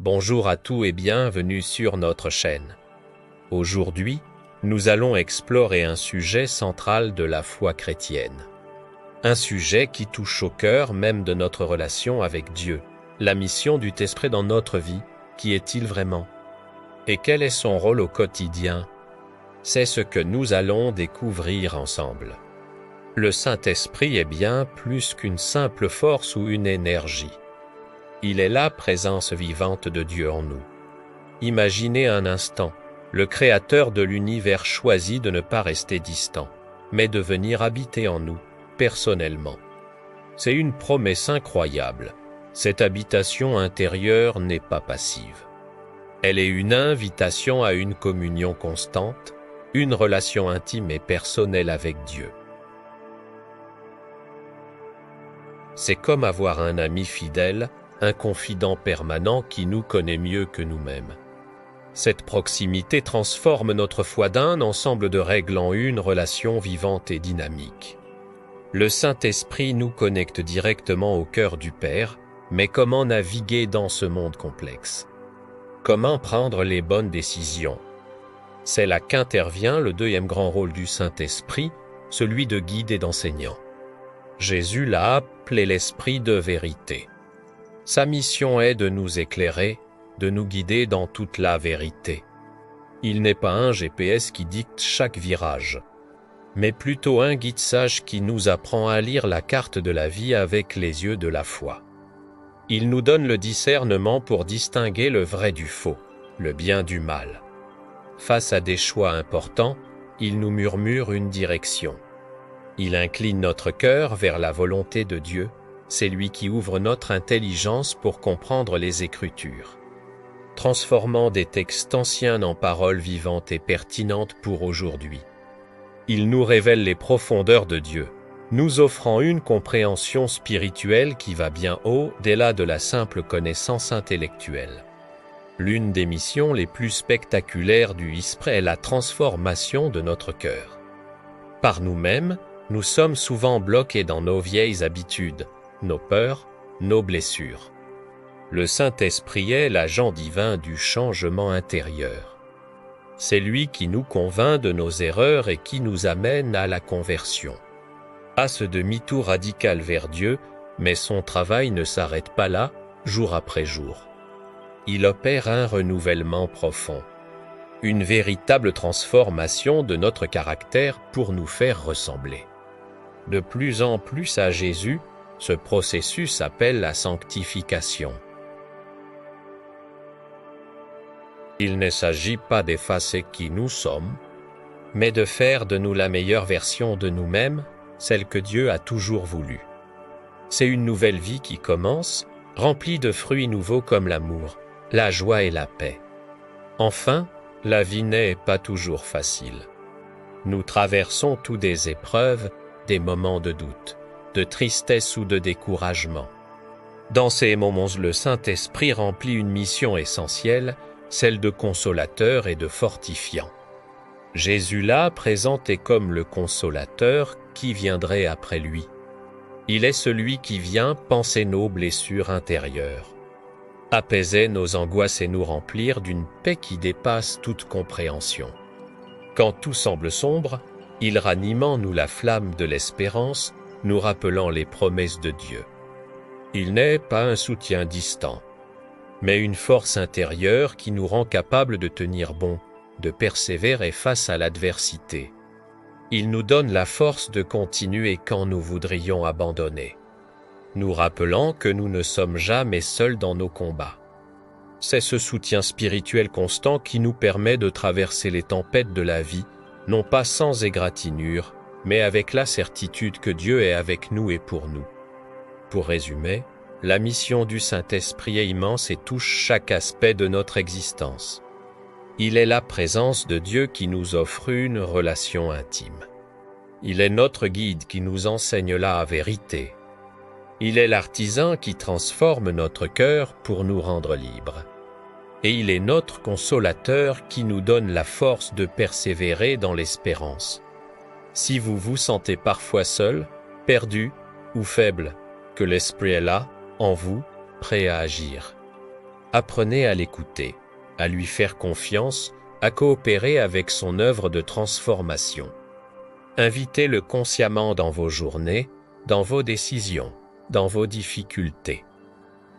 Bonjour à tous et bienvenue sur notre chaîne. Aujourd'hui, nous allons explorer un sujet central de la foi chrétienne. Un sujet qui touche au cœur même de notre relation avec Dieu. La mission du Saint-Esprit dans notre vie, qui est-il vraiment? Et quel est son rôle au quotidien? C'est ce que nous allons découvrir ensemble. Le Saint-Esprit est bien plus qu'une simple force ou une énergie. Il est la présence vivante de Dieu en nous. Imaginez un instant, le Créateur de l'univers choisit de ne pas rester distant, mais de venir habiter en nous, personnellement. C'est une promesse incroyable. Cette habitation intérieure n'est pas passive. Elle est une invitation à une communion constante, une relation intime et personnelle avec Dieu. C'est comme avoir un ami fidèle, un confident permanent qui nous connaît mieux que nous-mêmes. Cette proximité transforme notre foi d'un ensemble de règles en une relation vivante et dynamique. Le Saint-Esprit nous connecte directement au cœur du Père, mais comment naviguer dans ce monde complexe? Comment prendre les bonnes décisions? C'est là qu'intervient le deuxième grand rôle du Saint-Esprit, celui de guide et d'enseignant. Jésus l'a appelé l'Esprit de vérité. Sa mission est de nous éclairer, de nous guider dans toute la vérité. Il n'est pas un GPS qui dicte chaque virage, mais plutôt un guide sage qui nous apprend à lire la carte de la vie avec les yeux de la foi. Il nous donne le discernement pour distinguer le vrai du faux, le bien du mal. Face à des choix importants, il nous murmure une direction. Il incline notre cœur vers la volonté de Dieu. C'est lui qui ouvre notre intelligence pour comprendre les Écritures, transformant des textes anciens en paroles vivantes et pertinentes pour aujourd'hui. Il nous révèle les profondeurs de Dieu, nous offrant une compréhension spirituelle qui va bien au-delà de la simple connaissance intellectuelle. L'une des missions les plus spectaculaires du Saint-Esprit est la transformation de notre cœur. Par nous-mêmes, nous sommes souvent bloqués dans nos vieilles habitudes, nos peurs, nos blessures. Le Saint-Esprit est l'agent divin du changement intérieur. C'est lui qui nous convainc de nos erreurs et qui nous amène à la conversion, à ce demi-tour radical vers Dieu, mais son travail ne s'arrête pas là, jour après jour. Il opère un renouvellement profond, une véritable transformation de notre caractère pour nous faire ressembler de plus en plus à Jésus. Ce processus s'appelle la sanctification. Il ne s'agit pas d'effacer qui nous sommes, mais de faire de nous la meilleure version de nous-mêmes, celle que Dieu a toujours voulu. C'est une nouvelle vie qui commence, remplie de fruits nouveaux comme l'amour, la joie et la paix. Enfin, la vie n'est pas toujours facile. Nous traversons tous des épreuves, des moments de doute, de tristesse ou de découragement. Dans ces moments, le Saint-Esprit remplit une mission essentielle, celle de consolateur et de fortifiant. Jésus là présenté comme le consolateur qui viendrait après lui. Il est celui qui vient panser nos blessures intérieures, apaiser nos angoisses et nous remplir d'une paix qui dépasse toute compréhension. Quand tout semble sombre, il ranime en nous la flamme de l'espérance, nous rappelant les promesses de Dieu. Il n'est pas un soutien distant, mais une force intérieure qui nous rend capables de tenir bon, de persévérer face à l'adversité. Il nous donne la force de continuer quand nous voudrions abandonner, nous rappelant que nous ne sommes jamais seuls dans nos combats. C'est ce soutien spirituel constant qui nous permet de traverser les tempêtes de la vie, non pas sans égratignure, mais avec la certitude que Dieu est avec nous et pour nous. Pour résumer, la mission du Saint-Esprit est immense et touche chaque aspect de notre existence. Il est la présence de Dieu qui nous offre une relation intime. Il est notre guide qui nous enseigne la vérité. Il est l'artisan qui transforme notre cœur pour nous rendre libres. Et il est notre consolateur qui nous donne la force de persévérer dans l'espérance. Si vous vous sentez parfois seul, perdu ou faible, que l'Esprit est là, en vous, prêt à agir. Apprenez à l'écouter, à lui faire confiance, à coopérer avec son œuvre de transformation. Invitez-le consciemment dans vos journées, dans vos décisions, dans vos difficultés.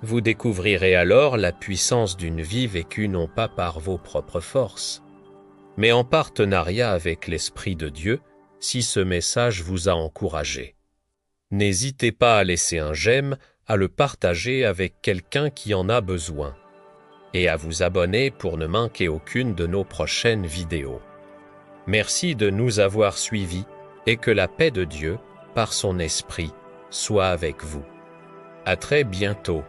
Vous découvrirez alors la puissance d'une vie vécue non pas par vos propres forces, mais en partenariat avec l'Esprit de Dieu, si ce message vous a encouragé. N'hésitez pas à laisser un j'aime, à le partager avec quelqu'un qui en a besoin, et à vous abonner pour ne manquer aucune de nos prochaines vidéos. Merci de nous avoir suivis et que la paix de Dieu, par son Esprit, soit avec vous. À très bientôt.